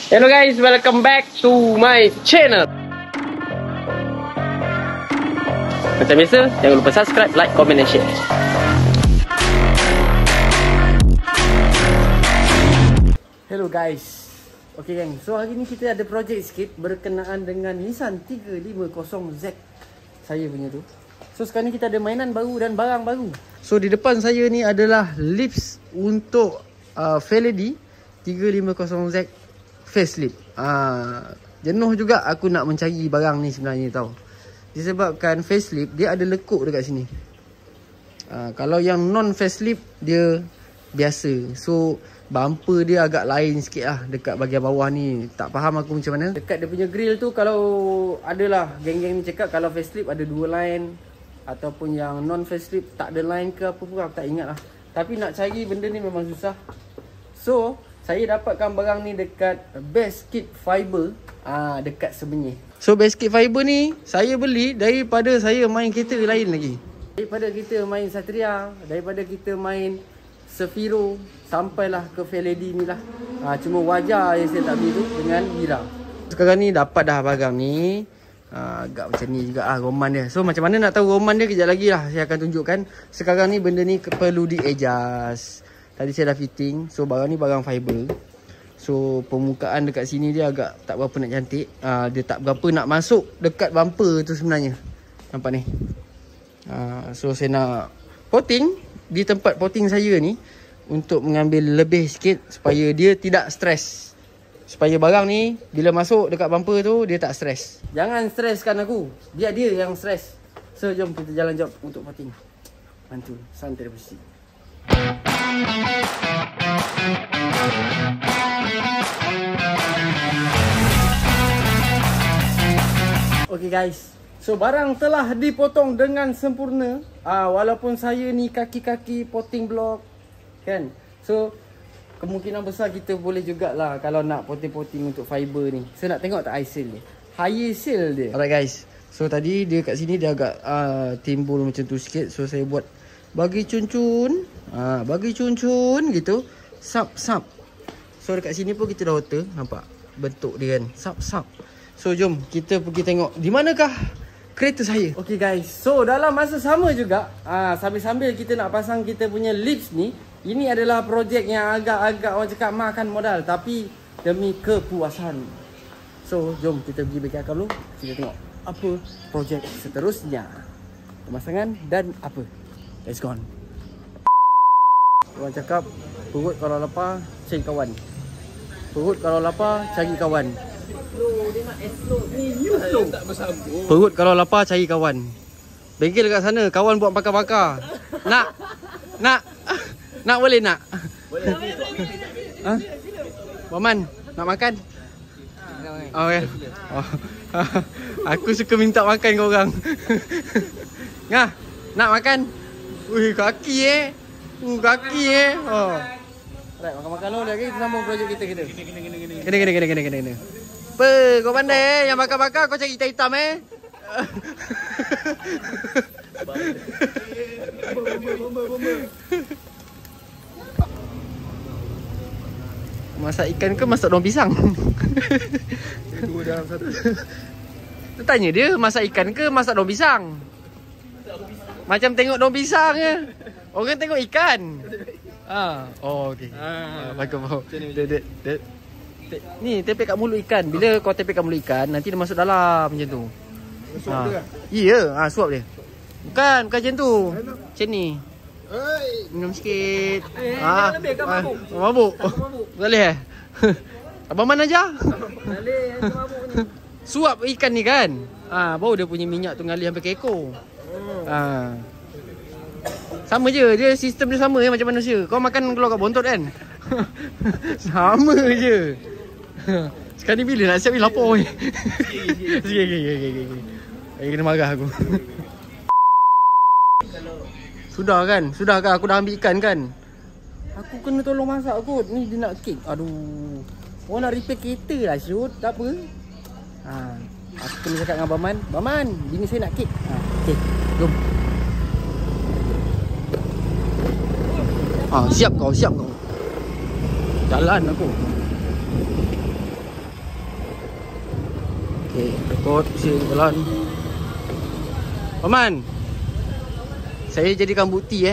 Hello guys, welcome back to my channel. Macam biasa, jangan lupa subscribe, like, comment dan share. Hello guys. Okay gang, so hari ni kita ada projek sikit berkenaan dengan Nissan 350Z saya punya tu. So sekarang ni kita ada mainan baru dan barang baru. So di depan saya ni adalah lips untuk Feledy 350Z facelift. Jenuh juga aku nak mencari barang ni sebenarnya tau. Disebabkan facelift dia ada lekuk dekat sini. Kalau yang non facelift dia biasa. So bumper dia agak lain sikit lah dekat bahagian bawah ni. Tak faham aku macam mana. Dekat dia punya grill tu kalau adalah geng-geng ni cakap kalau facelift ada 2 line ataupun yang non facelift tak ada line ke apa pun aku tak ingat lah. Tapi nak cari benda ni memang susah. So saya dapatkan barang ni dekat Best Kit Fiber dekat Sebenyih. So Best Kit Fiber ni saya beli daripada saya main kereta lain lagi. Daripada kita main Satria, daripada kita main Sefiro, sampailah ke Feledy ni lah. Cuma wajah yang saya tak beli tu dengan Mira. Sekarang ni dapat dah barang ni. Agak macam ni juga roman dia. So macam mana nak tahu roman dia, kejap lagi lah saya akan tunjukkan. Sekarang ni benda ni perlu di adjust. Tadi saya dah fitting. So barang ni barang fiber. So permukaan dekat sini dia agak tak berapa nak cantik. Dia tak berapa nak masuk dekat bumper tu sebenarnya. Nampak ni. So saya nak potting di tempat potting saya ni untuk mengambil lebih sikit supaya dia tidak stres. Supaya barang ni bila masuk dekat bumper tu dia tak stres. Jangan streskan aku. Biar dia yang stres. So jom kita jalan job untuk potting. Mantul, santai bersih. Okay guys, so barang telah dipotong dengan sempurna. Walaupun saya ni kaki-kaki potting block kan. So kemungkinan besar kita boleh jugalah kalau nak potting-potting untuk fiber ni. Saya nak tengok tak high seal dia. High seal dia. Alright guys. So tadi dia kat sini dia agak timbul macam tu sikit. So saya buat bagi cun-cun. Bagi cun-cun gitu. Sap-sap. So dekat sini pun kita dah water. Nampak bentuk dia kan. Sap-sap. So jom kita pergi tengok di manakah kereta saya. Okay guys. So dalam masa sama juga sambil-sambil kita nak pasang kita punya lips ni. Ini adalah projek yang agak-agak orang cakap makan modal. Tapi demi kepuasan. So jom kita pergi bagi akal dulu. Kita tengok apa projek seterusnya. Pemasangan dan apa. Let's go on. Orang cakap perut kalau lapar cari kawan. Perut kalau lapar cari kawan. Dia nak slow ni slow. Tak bersambung. Perut kalau lapar cari kawan. Bengkel dekat sana kawan buat bakar-bakar. Nak boleh nak? Boleh. Waman, nak makan? Okay. Aku suka minta makan kau orang. Ngah, nak makan? Ui, kaki kaki Alright, makan-makan dulu lagi kita sambung projek kita. Kena. Apa, kau pandai yang bakar-bakar kau cari hitam-hitam Masak ikan ke masak daun pisang? Dua dalam satu. Tanya dia masak ikan ke masak daun pisang? Macam tengok daun pisang je. Orang tengok ikan. Oh okey. Bagus. Ni tepek kat mulut ikan. Bila kau tepek kat mulut ikan nanti dia masuk dalam macam tu. Suap dia. Ya, suap dia. Bukan macam tu. Macam ni. Minum sikit. Lebih kan mabuk. Mabuk. Boleh Abang mana aja? Boleh mabuk ni. Suap ikan ni kan. Baru dia punya minyak tu ngalih sampai ke ekor. Sama je, dia sistem dia sama macam manusia. Kau makan keluar kat bontot kan? Sama je. Sekarang ni bila nak siap ni lapar ni. Sikit. Kena marah aku. Sudah kan aku dah ambil ikan kan. Aku kena tolong masak kot. Ni dia nak kek. Aduh. Orang nak repair kereta lah shoot. Tak apa. Aku kena cakap dengan Baman. Baman, bini saya nak kek. Okay, jom. Siap kau. Jalan aku. Kot si jalan. Paman. Saya jadikan bukti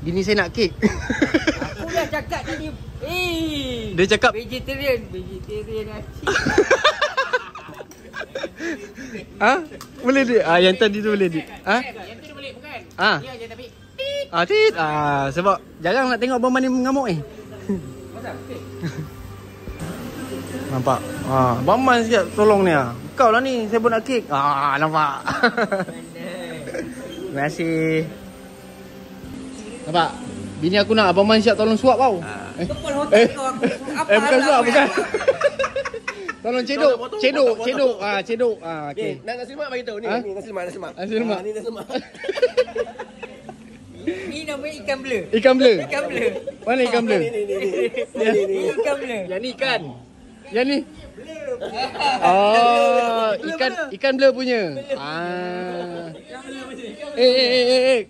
bini saya nak kek. Aku dah cakap tadi. Dia cakap vegetarian asyik. Boleh dik? Yang tadi tu boleh dik? Yang tu boleh bukan? Ya je tapi tit. Sebab jarang nak tengok Abang Man ni mengamuk Macam Nampak? Abang Man siap tolong ni Kau lah ni, saya pun nak kek. Nampak? Terima kasih. Nampak? Bini aku nak Abang Man siap tolong suap tau. kepal hotel kau aku. Apa Bukan suap, bukan. Tolong cedok. Cedok. Okey. Nak nasi lemak bagi tahu ni. Ni nasi lemak. Nasi lemak. Ni nasi lemak. Ni namanya ikan blur. Ikan blur. Mana ikan blur? Ni ikan blur. Yang ni ikan. Yang ni. Ikan blur punya.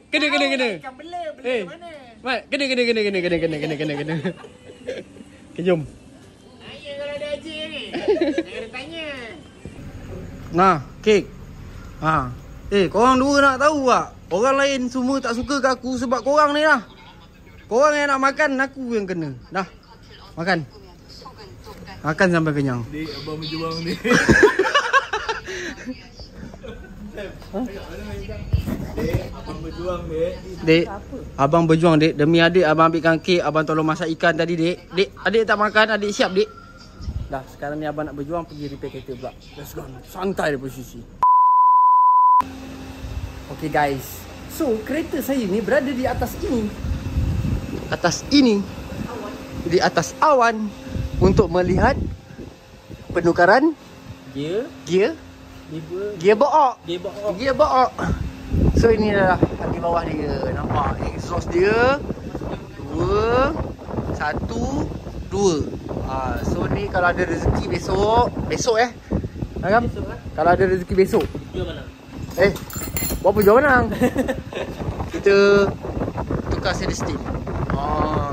Kena. Ikan blur mana? Mat, kena. Jom. Ayah kalau ada haji ni. Jangan tanya. Nah, kek. Korang dua nak tahu tak? Orang lain semua tak suka ke aku sebab korang ni lah. Korang yang nak makan, aku yang kena. Dah. Makan. Makan sampai kenyang. Dek, abang berjuang ni. Abang berjuang, Dek. Dek, abang berjuang, Dek. Demi adik, abang ambilkan kek. Abang tolong masak ikan tadi, Dek. Dek, adik tak makan, adik siap, Dek. Dah, sekarang ni abang nak berjuang pergi repair kereta pula. Let's go. Santai dia posisi. Okay guys. So, kereta saya ni berada di atas ini. Di atas awan. Untuk melihat penukaran gear box. So ini adalah di bawah dia. Nampak exhaust dia 2 1 2. So ni kalau ada rezeki besok Agam? Kalau ada rezeki besok Jual mana? Berapa jual menang? Kita tukar Celestine.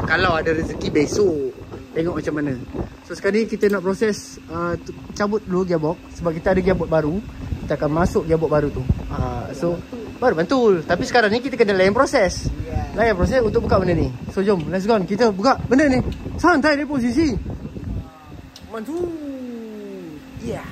Kalau ada rezeki besok, tengok macam mana. So sekarang ni kita nak proses cabut dulu gearbox. Sebab kita ada gearbox baru. Kita akan masuk gearbox baru tu. So baru bantul. Tapi sekarang ni kita kena layan proses. Layan proses untuk buka benda ni. So jom, let's go. Kita buka benda ni. Santai dia posisi. Mantul. Yeah.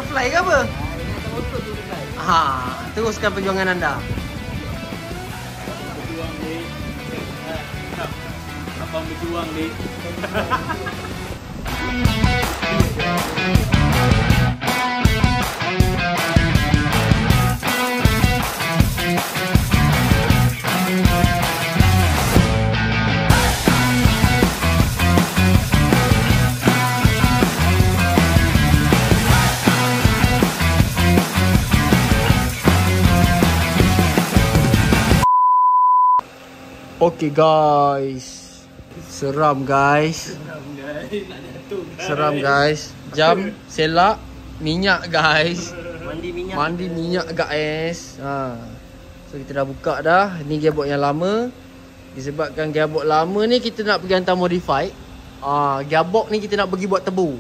Fly ke apa? Teruskan perjuangan anda. Berjuang, Dek. Abang berjuang, Dek. Okay guys. Seram guys. Seram guys. Jam selak minyak guys. Mandi minyak guys. So kita dah buka dah. Ni gearbox yang lama. Disebabkan gearbox lama ni kita nak pergi hantar modify. Gearbox ni kita nak pergi buat tebu.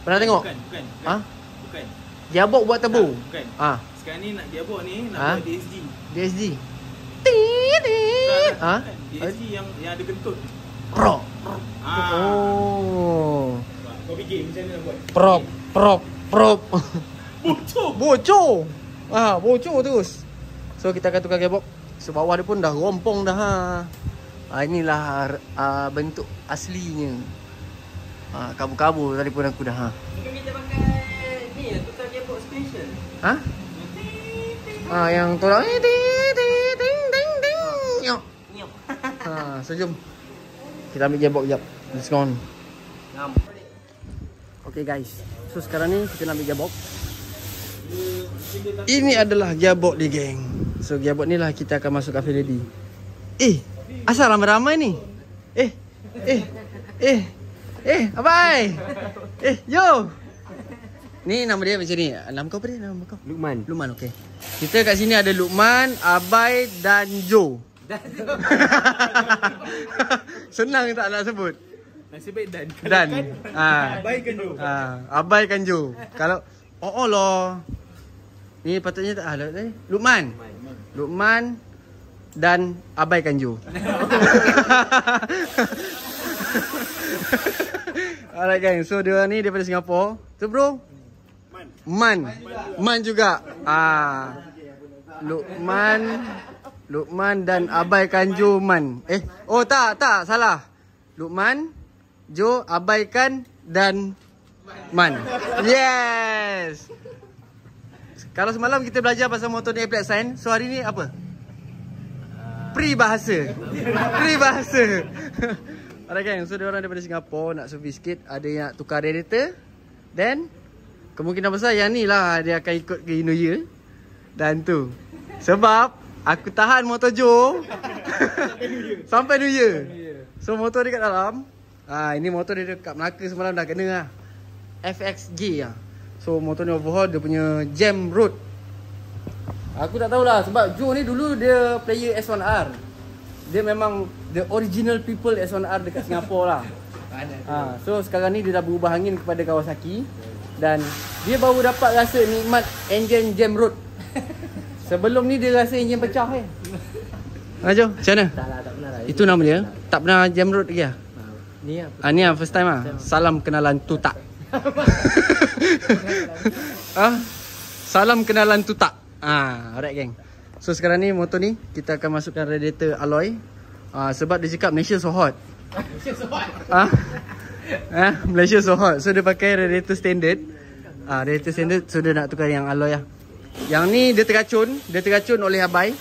Pernah tengok? Bukan. Gearbox buat tebu. Bukan. Sekarang ni nak gearbox ni nak buat DSG. DSG. DSG yang ada kentut. Prop. Kau fikir macam mana nak buat? Prop. Bocor. Bocor terus. So kita akan tukar gearbox. So bawah dia pun dah rompong dah. Inilah bentuk aslinya. Kabur-kabur tadi pun aku dah. Mungkin kita pakai ni lah, tukar gearbox special. Ha? Yang tolak ni ting. Nyok. So jom. Kita ambil gearbox jap. Let's go on. Okay guys. So sekarang ni kita nak ambil gearbox. Ini adalah gearbox ni geng. So gearbox ni lah kita akan masuk cafe ready. Asal ramai-ramai ni? Abai. Yo. Ni nama dia macam ni. Nama kau apa dia? Nama kau? Lukman, okey. Kita kat sini ada Lukman, Abai dan Jo. Senang tak nak sebut? Nasib baik Dan. Abaikan Jo. Abaikan Jo. Kalau loh. Ni patutnya tak Lukman dan abaikan Jo. Alright gang, so dia ni daripada Singapura. Tu bro? Man juga. Lukman dan abaikan Jo Man. Tak, salah. Lukman, Jo, abaikan dan Man. Yes. Kalau semalam kita belajar pasal motor ni applied sign, so hari ni apa? Peribahasa. Alright gang, so dia orang daripada Singapura nak servis sikit, ada yang nak tukar radiator. Then kemungkinan besar yang ni lah dia akan ikut ke New Year. Dan tu sebab aku tahan motor Jo sampai New Year. So motor dia kat dalam. Ini motor dia dekat Melaka semalam dah kena lah. FXG lah. So motor ni overhaul, dia punya jam road. Aku tak tahulah sebab Jo ni dulu dia player S1R. Dia memang the original people S1R dekat Singapura lah. So sekarang ni dia dah berubah angin kepada Kawasaki. Dan dia baru dapat rasa nikmat engine jam road. Sebelum ni dia rasa enjin pecah Jo, macam mana? Tak pernah lah. Itu nama dia? Tak pernah jam road lagi lah? Ni lah first time lah. Salam kenalan tutak. Salam kenalan tutak. Alright geng. So sekarang ni motor ni kita akan masukkan radiator alloy. Sebab dia cakap Malaysia so hot. Malaysia so hot. So dia pakai radiator standard. Radiator standard. So dia nak tukar yang alloy lah. Yang ni dia teracun oleh Abai.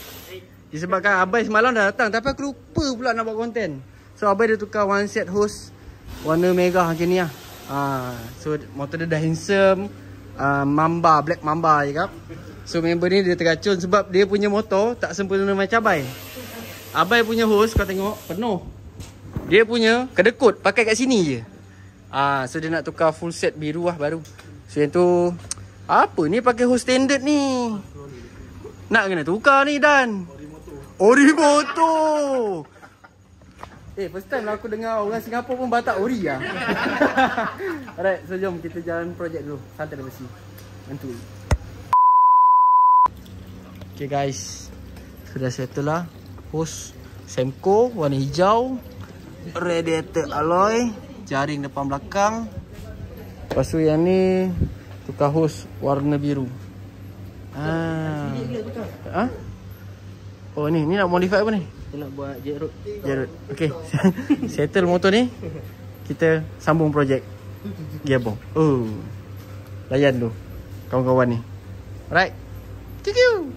Disebabkan Abai semalam dah datang, tapi aku lupa pula nak buat konten. So Abai dia tukar one set hose warna merah macam ni lah. So motor dia dah handsome, mamba, black mamba je kap. So member ni dia teracun sebab dia punya motor tak sempurna macam Abai. Abai punya hose kau tengok penuh. Dia punya kedekut pakai kat sini je. So dia nak tukar full set biru lah baru. So yang tu apa ni pakai hose standard ni? Nak kena tukar ni Dan. Ori motor. First time lah aku dengar orang Singapura pun batak ori lah. Alright, so jom kita jalan projek dulu. Santai dah bersih. Mantui. Okay guys, sudah settle lah. Hose Semco warna hijau, radiator alloy, jaring depan belakang. Lepas tu yang ni tukar hose warna biru. Oh ni nak modify apa ni? Kita nak buat jet road. Okay. Settle motor ni, kita sambung projek gearbox. Layan tu kawan-kawan ni. Alright. Thank you.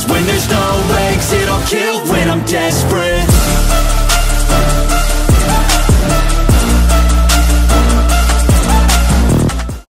When there's no exit, I'll kill when I'm desperate.